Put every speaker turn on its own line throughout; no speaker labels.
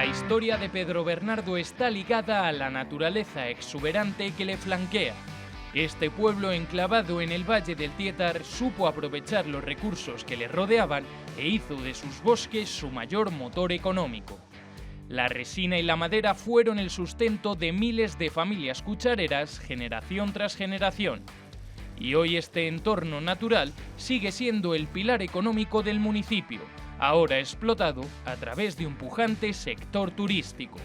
La historia de Pedro Bernardo está ligada a la naturaleza exuberante que le flanquea. Este pueblo enclavado en el Valle del Tietar supo aprovechar los recursos que le rodeaban e hizo de sus bosques su mayor motor económico. La resina y la madera fueron el sustento de miles de familias cuchareras generación tras generación. Y hoy este entorno natural sigue siendo el pilar económico del municipio, ahora explotado a través de un pujante sector turístico.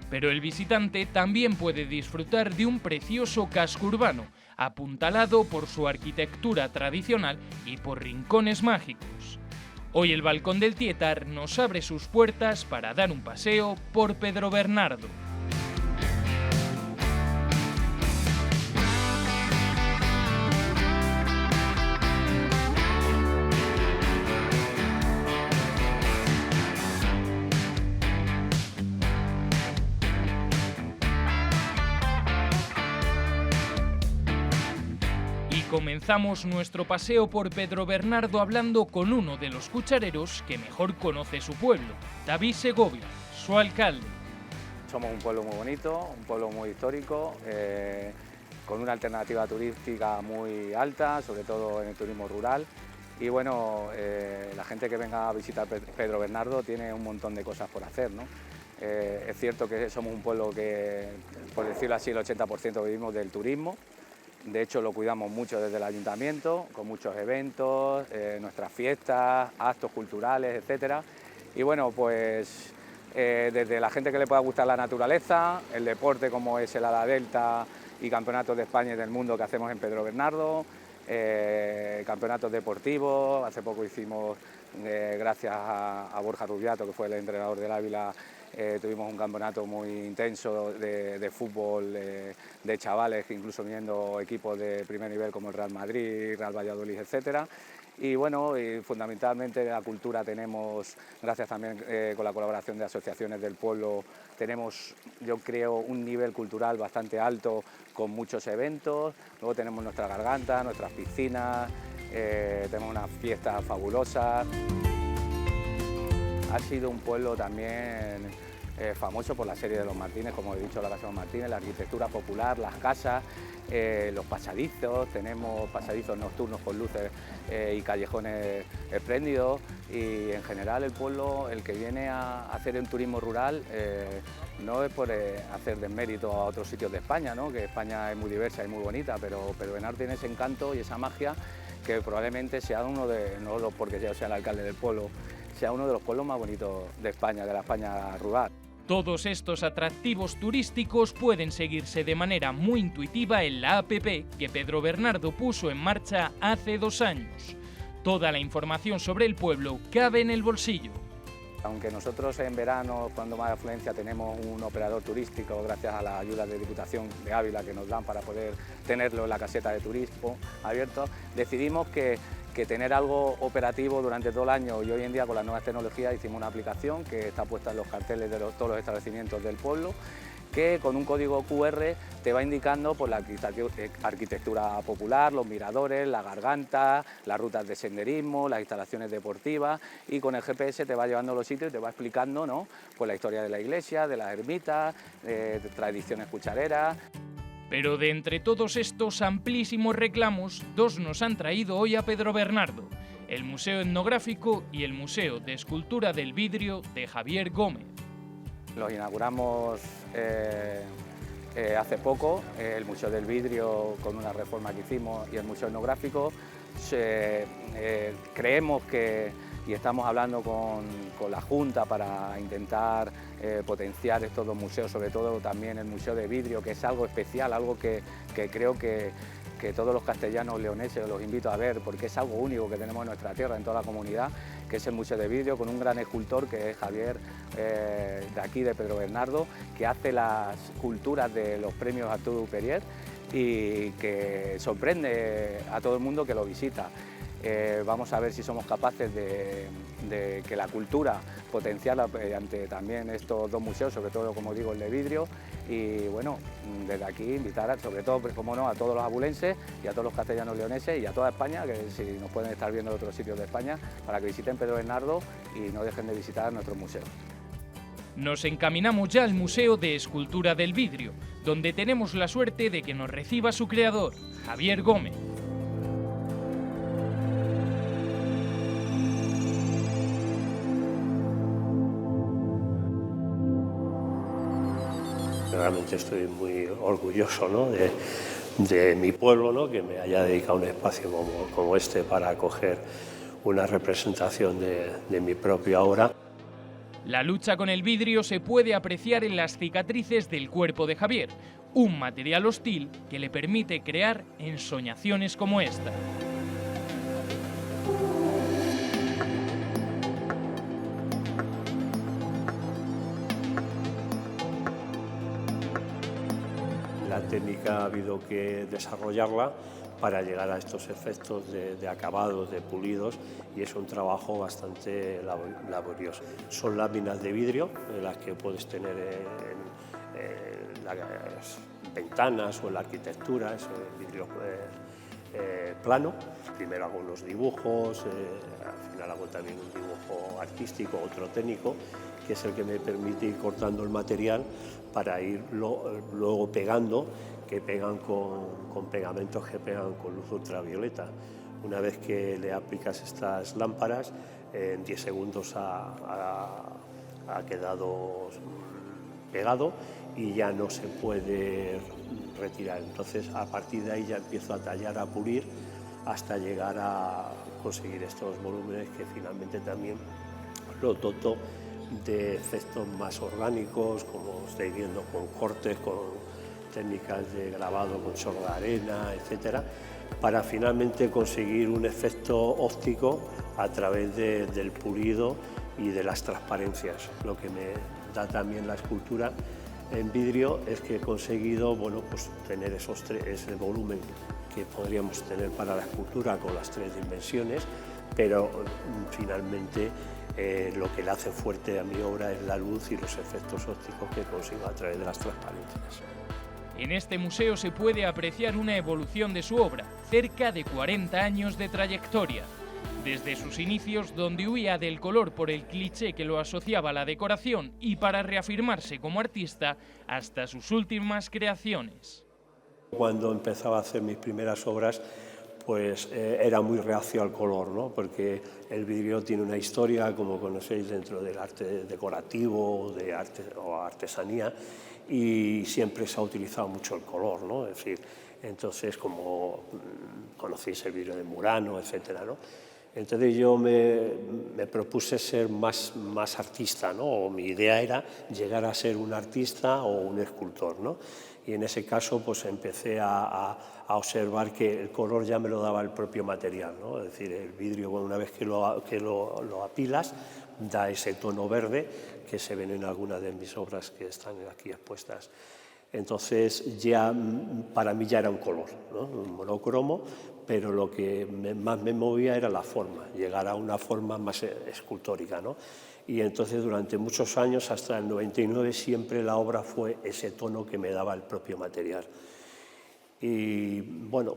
Pero el visitante también puede disfrutar de un precioso casco urbano, apuntalado por su arquitectura tradicional y por rincones mágicos. Hoy el Balcón del Tietar nos abre sus puertas para dar un paseo por Pedro Bernardo. Comenzamos nuestro paseo por Pedro Bernardo hablando con uno de los cuchareros que mejor conoce su pueblo, David Segovia, su alcalde.
Somos un pueblo muy bonito, un pueblo muy histórico, con una alternativa turística muy alta, sobre todo en el turismo rural. Y bueno, la gente que venga a visitar Pedro Bernardo tiene un montón de cosas por hacer, ¿no? Es cierto que somos un pueblo que, por decirlo así, el 80% vivimos del turismo. De hecho, lo cuidamos mucho desde el ayuntamiento, con muchos eventos, nuestras fiestas, actos culturales, etcétera. Y bueno, pues desde la gente que le pueda gustar la naturaleza, el deporte como es el Ala Delta y campeonatos de España y del mundo que hacemos en Pedro Bernardo, campeonatos deportivos. Hace poco hicimos, gracias a Borja Rubiato, que fue el entrenador del Ávila, tuvimos un campeonato muy intenso de fútbol de chavales, incluso viendo equipos de primer nivel como el Real Madrid, Real Valladolid, etcétera. Y bueno, fundamentalmente la cultura tenemos, gracias también con la colaboración de asociaciones del pueblo, tenemos, yo creo, un nivel cultural bastante alto con muchos eventos. Luego tenemos nuestra garganta, nuestras piscinas, tenemos unas fiestas fabulosas. Ha sido un pueblo también famoso por la serie de los Martínez, como he dicho, la Casa de los Martínez, la arquitectura popular, las casas, los pasadizos, tenemos pasadizos nocturnos con luces y callejones espléndidos, y en general el pueblo, el que viene a hacer el turismo rural, no es por hacer desmérito a otros sitios de España, ¿no? Que España es muy diversa y muy bonita, pero Bernardo tiene ese encanto y esa magia que probablemente sea uno de, no porque yo sea el alcalde del pueblo, sea uno de los pueblos más bonitos de España, de la España rural.
Todos estos atractivos turísticos pueden seguirse de manera muy intuitiva en la app que Pedro Bernardo puso en marcha hace 2 años. Toda la información sobre el pueblo cabe en el bolsillo.
Aunque nosotros en verano, cuando más afluencia, tenemos un operador turístico gracias a la ayuda de Diputación de Ávila que nos dan para poder tenerlo en la caseta de turismo abierto, decidimos que tener algo operativo durante todo el año, y hoy en día con las nuevas tecnologías hicimos una aplicación que está puesta en los carteles de todos los establecimientos del pueblo, que con un código QR te va indicando por la arquitectura popular, los miradores, la garganta, las rutas de senderismo, las instalaciones deportivas, y con el GPS te va llevando a los sitios y te va explicando, ¿no?, pues la historia de la iglesia, de las ermitas, de tradiciones cuchareras.
Pero de entre todos estos amplísimos reclamos, 2 nos han traído hoy a Pedro Bernardo: el Museo Etnográfico y el Museo de Escultura del Vidrio de Javier Gómez.
Los inauguramos hace poco, el Museo del Vidrio con una reforma que hicimos y el Museo Etnográfico. Creemos que, y estamos hablando con la Junta para intentar potenciar estos 2 museos, sobre todo también el Museo de Vidrio, que es algo especial, algo que creo que todos los castellanos leoneses los invito a ver, porque es algo único que tenemos en nuestra tierra, en toda la comunidad, que es el Museo de Vidrio, con un gran escultor que es Javier, de aquí de Pedro Bernardo, que hace las esculturas de los premios Arturo Duperier y que sorprende a todo el mundo que lo visita. Vamos a ver si somos capaces de que la cultura potenciarla ante también estos 2 museos, sobre todo, como digo, el de Vidrio. Y bueno, desde aquí invitar, sobre todo, como no, a todos los abulenses y a todos los castellanos leoneses y a toda España, que si nos pueden estar viendo de otros sitios de España, para que visiten Pedro Bernardo y no dejen de visitar nuestros museos.
Nos encaminamos ya al Museo de Escultura del Vidrio, donde tenemos la suerte de que nos reciba su creador, Javier Gómez.
Realmente estoy muy orgulloso, ¿no?, de mi pueblo, ¿no?, que me haya dedicado un espacio como este para acoger una representación de mi propia obra.
La lucha con el vidrio se puede apreciar en las cicatrices del cuerpo de Javier, un material hostil que le permite crear ensoñaciones como esta.
La técnica ha habido que desarrollarla para llegar a estos efectos de acabados, de pulidos, y es un trabajo bastante laborioso. Son láminas de vidrio, las que puedes tener en las ventanas o en la arquitectura, es vidrio plano. Primero hago unos dibujos, al final hago también un dibujo artístico, otro técnico, que es el que me permite ir cortando el material para ir luego pegando, que pegan con pegamentos que pegan con luz ultravioleta. Una vez que le aplicas estas lámparas, en 10 segundos ha quedado pegado y ya no se puede retirar. Entonces, a partir de ahí ya empiezo a tallar, a pulir, hasta llegar a conseguir estos volúmenes que finalmente también los doto de efectos más orgánicos, como estáis viendo, con cortes, con técnicas de grabado con chorro de arena, etcétera, para finalmente conseguir un efecto óptico a través del pulido y de las transparencias. Lo que me da también la escultura en vidrio es que he conseguido, bueno, pues tener ese volumen que podríamos tener para la escultura con las 3 dimensiones, pero finalmente lo que le hace fuerte a mi obra es la luz y los efectos ópticos que consigo a través de las transparencias.
En este museo se puede apreciar una evolución de su obra, cerca de 40 años de trayectoria. Desde sus inicios, donde huía del color por el cliché que lo asociaba a la decoración y para reafirmarse como artista, hasta sus últimas creaciones.
Cuando empezaba a hacer mis primeras obras, pues era muy reacio al color, ¿no?, porque el vidrio tiene una historia, como conocéis, dentro del arte decorativo de arte, o artesanía, y siempre se ha utilizado mucho el color, ¿no? Es decir, entonces, como conocéis el vidrio de Murano, etcétera, ¿no? Entonces yo me propuse ser más artista, ¿no? O mi idea era llegar a ser un artista o un escultor, ¿no? Y en ese caso pues empecé a observar que el color ya me lo daba el propio material, ¿no? Es decir, el vidrio, una vez que lo apilas, da ese tono verde que se ven en algunas de mis obras que están aquí expuestas. Entonces ya para mí ya era un color, ¿no?, un monocromo, pero lo que más me movía era la forma, llegar a una forma más escultórica, ¿no? Y entonces durante muchos años, hasta el 99, siempre la obra fue ese tono que me daba el propio material. Y bueno,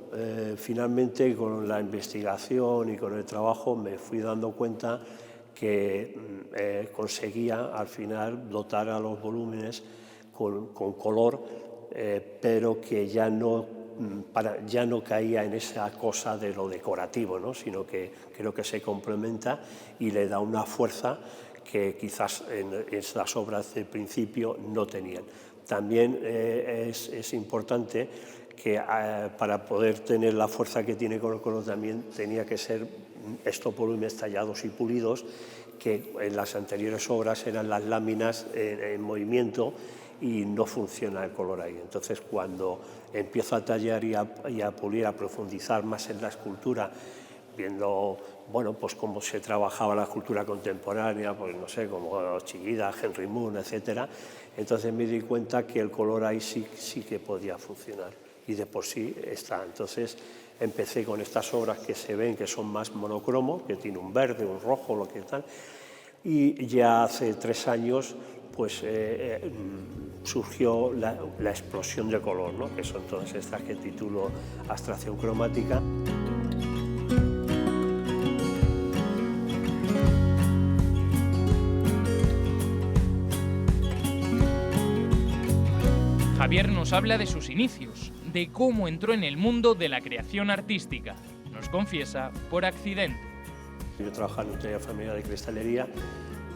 finalmente con la investigación y con el trabajo me fui dando cuenta que conseguía al final dotar a los volúmenes con color, pero que ya no caía en esa cosa de lo decorativo, ¿no?, sino que creo que se complementa y le da una fuerza que quizás en estas obras de principio no tenían. También es importante que para poder tener la fuerza que tiene con el color también tenía que ser estos volúmenes tallados y pulidos, que en las anteriores obras eran las láminas en movimiento y no funciona el color ahí. Entonces, cuando empiezo a tallar y a pulir, a profundizar más en la escultura, viendo, bueno, pues cómo se trabajaba la escultura contemporánea, pues no sé, como Chillida, Henry Moon, etcétera, entonces me di cuenta que el color ahí sí que podía funcionar, y de por sí está. Entonces empecé con estas obras que se ven que son más monocromo, que tiene un verde, un rojo, lo que tal, y ya hace 3 años pues surgió la explosión de color, ¿no?, que son todas estas que titulo Abstracción cromática.
Javier nos habla de sus inicios, de cómo entró en el mundo de la creación artística. Nos confiesa por accidente.
Yo trabajaba en una taller familiar de cristalería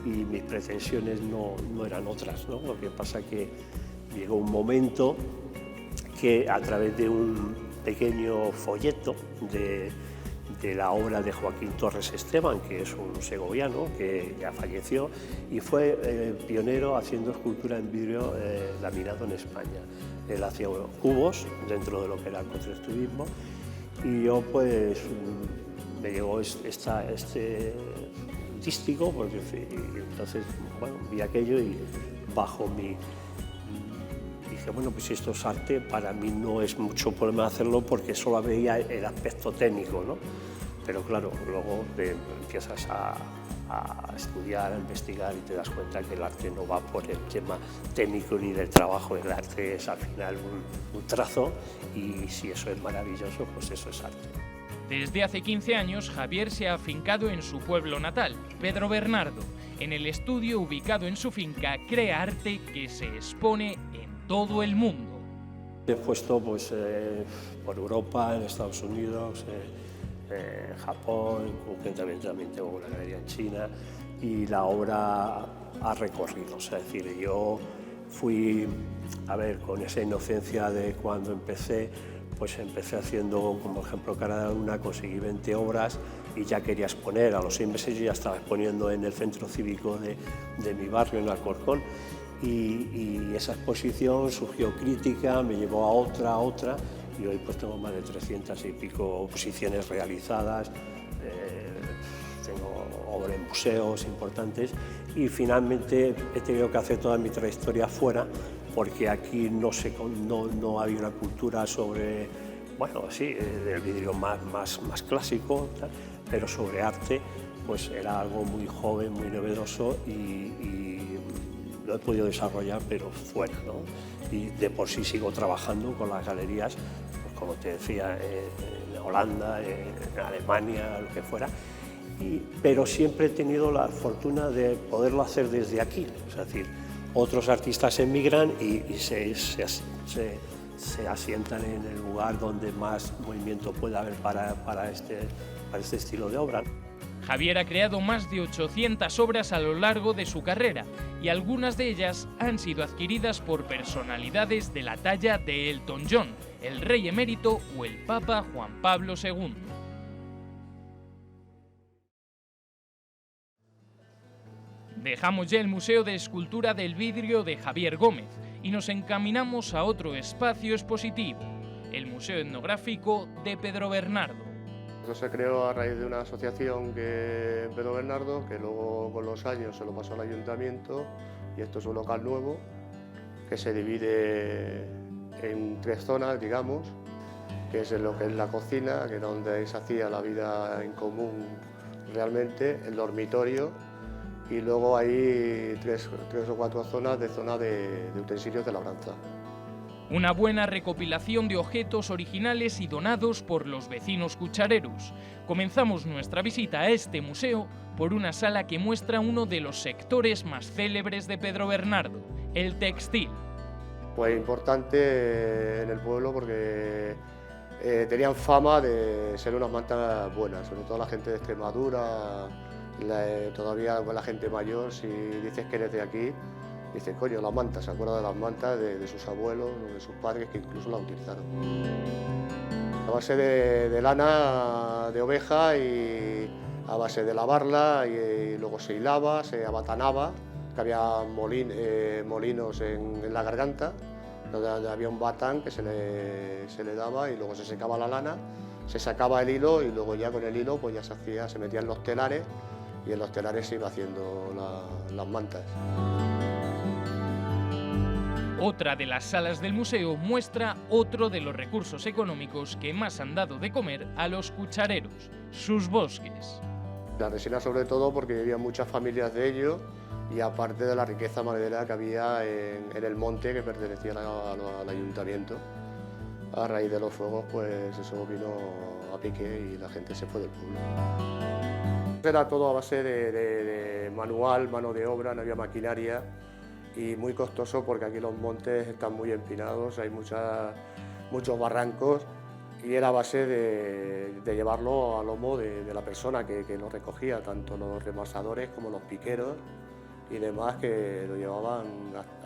y mis pretensiones no eran otras, ¿no? Lo que pasa que llegó un momento que a través de un pequeño folleto de la obra de Joaquín Torres Esteban, que es un segoviano que ya falleció y fue pionero haciendo escultura en vidrio laminado en España. Él hacía cubos dentro de lo que era el constructivismo y yo pues me llegó este dístico porque entonces bueno, vi aquello y bajo mi... Dije, bueno, pues si esto es arte, para mí no es mucho problema hacerlo porque solo veía el aspecto técnico, ¿no? Pero claro, luego empiezas a estudiar, a investigar y te das cuenta que el arte no va por el tema técnico ni del trabajo, el arte es al final un trazo y si eso es maravilloso, pues eso es arte.
Desde hace 15 años, Javier se ha afincado en su pueblo natal, Pedro Bernardo. En el estudio ubicado en su finca, crea arte que se expone en todo el mundo.
He puesto pues, por Europa, en Estados Unidos, Japón, concretamente también tengo una galería en China y la obra ha recorrido. O sea, es decir, yo fui, a ver, con esa inocencia de cuando empecé, pues empecé haciendo, como ejemplo, cada una conseguí 20 obras y ya quería exponer. A los 6 meses yo ya estaba exponiendo en el centro cívico de mi barrio, en Alcorcón, y esa exposición surgió crítica, me llevó a otra, y hoy pues tengo más de 300 y pico exposiciones realizadas, tengo obras en museos importantes y finalmente he tenido que hacer toda mi trayectoria fuera porque aquí no había una cultura sobre, bueno, sí, el vidrio más clásico, tal, pero sobre arte pues era algo muy joven, muy novedoso y lo he podido desarrollar, pero fuera, ¿no? Y de por sí sigo trabajando con las galerías, pues como te decía, en Holanda, en Alemania, lo que fuera, pero siempre he tenido la fortuna de poderlo hacer desde aquí, es decir, otros artistas emigran y se asientan en el lugar donde más movimiento puede haber para este estilo de obra.
Javier ha creado más de 800 obras a lo largo de su carrera y algunas de ellas han sido adquiridas por personalidades de la talla de Elton John, el rey emérito o el Papa Juan Pablo II. Dejamos ya el Museo de Escultura del Vidrio de Javier Gómez y nos encaminamos a otro espacio expositivo, el Museo Etnográfico de Pedro Bernardo.
Esto se creó a raíz de una asociación que Pedro Bernardo, que luego con los años se lo pasó al ayuntamiento y esto es un local nuevo que se divide en 3 zonas, digamos, que es lo que es la cocina, que era donde se hacía la vida en común realmente, el dormitorio y luego hay 3 o 4 zonas de utensilios de labranza.
Una buena recopilación de objetos originales y donados por los vecinos cuchareros. Comenzamos nuestra visita a este museo por una sala que muestra uno de los sectores más célebres de Pedro Bernardo, el textil.
Pues importante en el pueblo porque tenían fama de ser unas mantas buenas, sobre todo la gente de Extremadura, todavía con la gente mayor, si dices que eres de aquí, dice, coño, las mantas, se acuerda de las mantas de sus abuelos o de sus padres que incluso las utilizaron. A base de lana de oveja y a base de lavarla y luego se hilaba, se abatanaba, que había molinos en la garganta, donde había un batán que se le daba y luego se secaba la lana, se sacaba el hilo y luego ya con el hilo pues ya se metían los telares y en los telares se iba haciendo las mantas.
Otra de las salas del museo muestra otro de los recursos económicos que más han dado de comer a los cuchareros, sus bosques.
La resina sobre todo porque vivían muchas familias de ellos y aparte de la riqueza maderera que había en el monte que pertenecía al ayuntamiento. A raíz de los fuegos pues eso vino a pique y la gente se fue del pueblo. Era todo a base de manual, mano de obra, no había maquinaria y muy costoso porque aquí los montes están muy empinados, hay muchos barrancos y era a base de llevarlo a lomo de la persona que lo recogía, tanto los remasadores como los piqueros y demás, que lo llevaban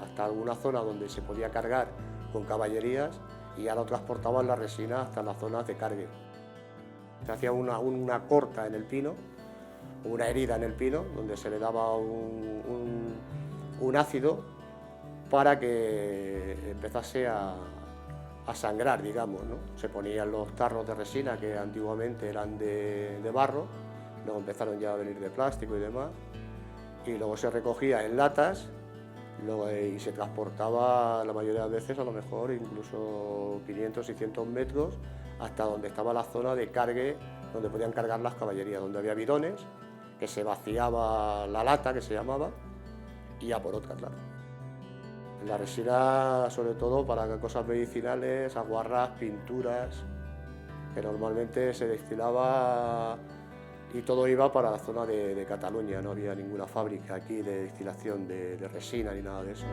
hasta alguna zona donde se podía cargar con caballerías y ya lo transportaban la resina hasta las zonas de cargue. Se hacía una corta en el pino, una herida en el pino, donde se le daba un ácido para que empezase a sangrar, digamos, ¿no? Se ponían los tarros de resina que antiguamente eran de barro, luego empezaron ya a venir de plástico y demás, y luego se recogía en latas y se transportaba la mayoría de las veces, a lo mejor incluso 500, 600 metros, hasta donde estaba la zona de cargue, donde podían cargar las caballerías, donde había bidones, que se vaciaba la lata, que se llamaba, y ya por otra, claro. La resina, sobre todo para cosas medicinales, aguarrás, pinturas, que normalmente se destilaba y todo iba para la zona de Cataluña, no había ninguna fábrica aquí de destilación de resina ni nada de eso.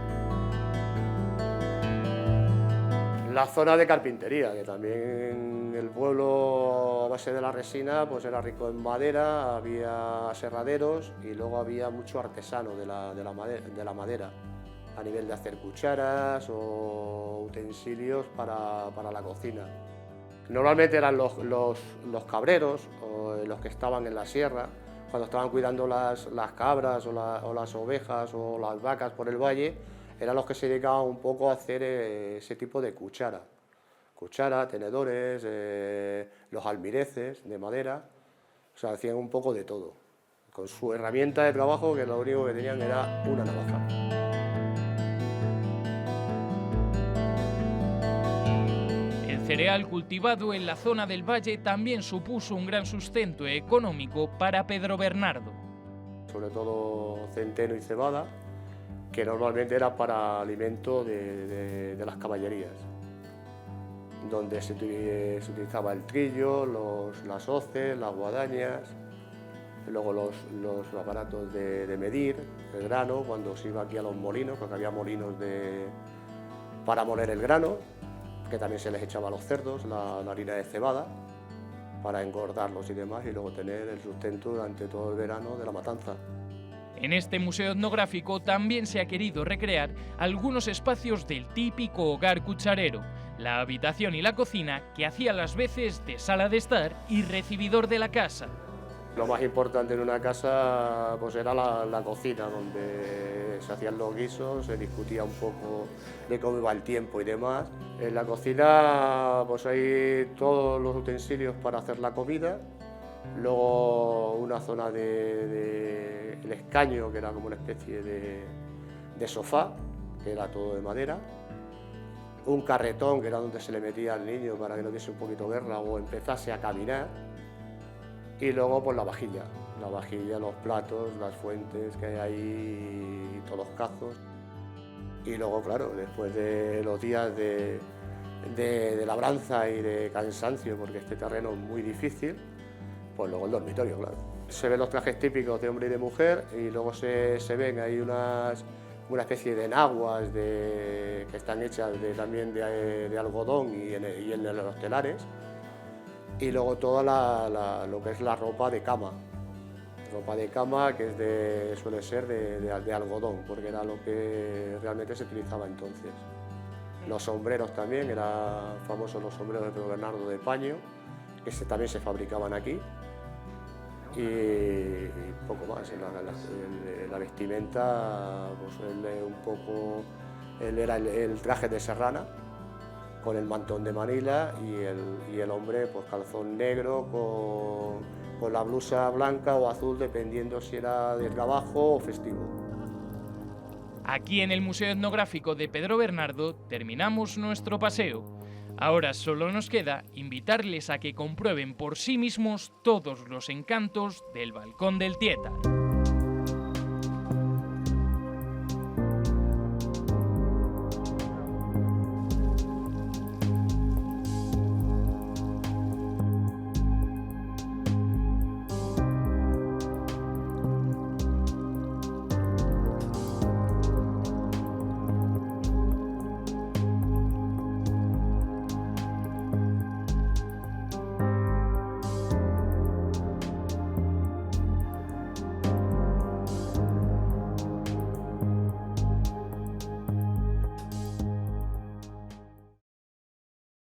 La zona de carpintería, que también el pueblo a base de la resina pues era rico en madera, había aserraderos y luego había mucho artesano de la madera, a nivel de hacer cucharas o utensilios para la cocina. Normalmente eran los cabreros o los que estaban en la sierra, cuando estaban cuidando las cabras o las ovejas o las vacas por el valle, eran los que se dedicaban un poco a hacer ese tipo de cuchara, tenedores, los almireces de madera, o sea, hacían un poco de todo, con su herramienta de trabajo, que lo único que tenían era una navaja.
El cereal cultivado en la zona del valle también supuso un gran sustento económico para Pedro Bernardo.
Sobre todo centeno y cebada, que normalmente era para alimento de las caballerías, donde se utilizaba el trillo, las hoces, las guadañas, luego los aparatos de medir el grano, cuando se iba aquí a los molinos, porque había molinos para moler el grano, que también se les echaba a los cerdos la harina de cebada para engordarlos y demás, y luego tener el sustento durante todo el verano de la matanza.
En este museo etnográfico también se ha querido recrear algunos espacios del típico hogar cucharero, la habitación y la cocina que hacía las veces de sala de estar y recibidor de la casa.
Lo más importante en una casa pues era la cocina, donde se hacían los guisos, se discutía un poco de cómo iba el tiempo y demás. En la cocina pues hay todos los utensilios para hacer la comida, luego una zona el escaño, que era como una especie de sofá, que era todo de madera, un carretón, que era donde se le metía al niño para que no diese un poquito guerra o empezase a caminar, y luego pues la vajilla, los platos, las fuentes que hay ahí, y todos los cazos. Y luego, claro, después de los días de labranza y de cansancio, porque este terreno es muy difícil, pues luego el dormitorio, claro. Se ven los trajes típicos de hombre y de mujer, y luego se ven ahí una especie de enaguas que están hechas también de algodón y en los telares, y luego toda lo que es la ropa de cama. Ropa de cama que suele ser de algodón, porque era lo que realmente se utilizaba entonces. Los sombreros también, eran famosos los sombreros de Pedro Bernardo de paño, que también se fabricaban aquí. Y poco más, la vestimenta, pues él era el traje de serrana, con el mantón de Manila, y el hombre pues calzón negro con la blusa blanca o azul, dependiendo si era de trabajo o festivo.
Aquí en el Museo Etnográfico de Pedro Bernardo terminamos nuestro paseo. Ahora solo nos queda invitarles a que comprueben por sí mismos todos los encantos del Balcón del Tietar.